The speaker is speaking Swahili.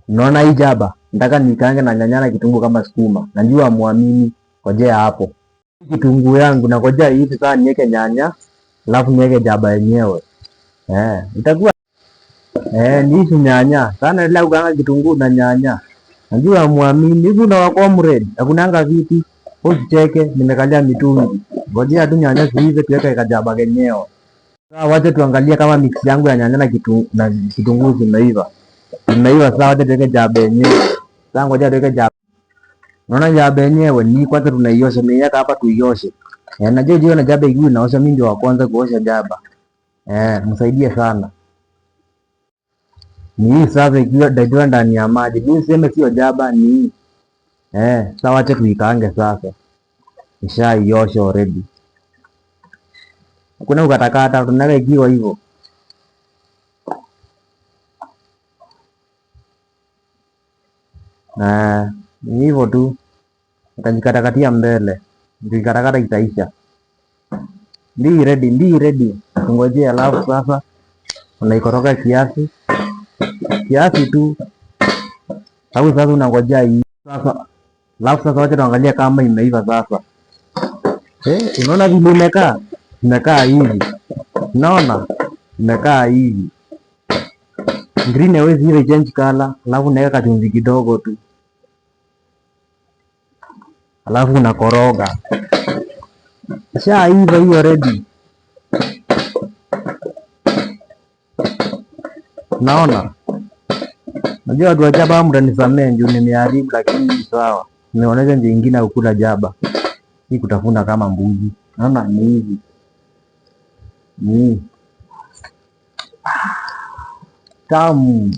Unaona hii jaba? Nataka nikaange na nyanya na kitunguu kama sukuma. Najua muamini, ngojea hapo. Kitunguu yangu na ngojea hivi sasa niweke nyanya, alafu niweke jaba yenyewe. Itakuwa ni hizi nyanya. Sana leo kukaanga kitunguu na nyanya. Najua muamini, hivi unawa comrade. Hakunanga vipi. Usicheke, nimekalia mitungi. Ngojea tu nyanya ziive tuweke kajaba yenyewe. Sasa wacha tuangalie kama mix yangu ya nyanya na kitunguu zimeiva. Imeiva sawa, wacha tuweke jaba yenyewe. Sasa ngoja tuweke jaba. Unaona jaba yenyewe ni kwanza tunaiosha, nimeiweka hapa tuioshe. Najua jioni na jaba ikiwa inaosha, mimi ndio wa kwanza kuosha jaba. Msaidie sana. Ni hii sasa ikiwa ndani ya maji. Mimi niseme sio jaba ni hii. Sasa wacha tuikaange sasa. Ishaiosha already. Kuna ukatakata tunaweka ikiwa hivyo. Ni hivyo tu. Utajikatakatia mbele. Ukikatakata itaisha. Ndi ready. Ngojea alafu sasa unaikoroga kiasi. Kiasi tu. Au sasa unangojea hii. Sasa alafu sasa wacha tuangalia kama imeiva sasa. Unaona vile imekaa? Imekaa hivi. Unaona? Imekaa hivi. Green haiwezi ile change color, alafu naweka chumvi kidogo tu. Alafu unakoroga. Ishaiva hiyo ready. Naona? Najua watu wa jaba mtanisamee juu nimeharibu, lakini sawa. Nimeonyesha njia nyingine ya kukula jaba. Hii kutafuna kama mbuzi. Naona ni hivi. Tamu.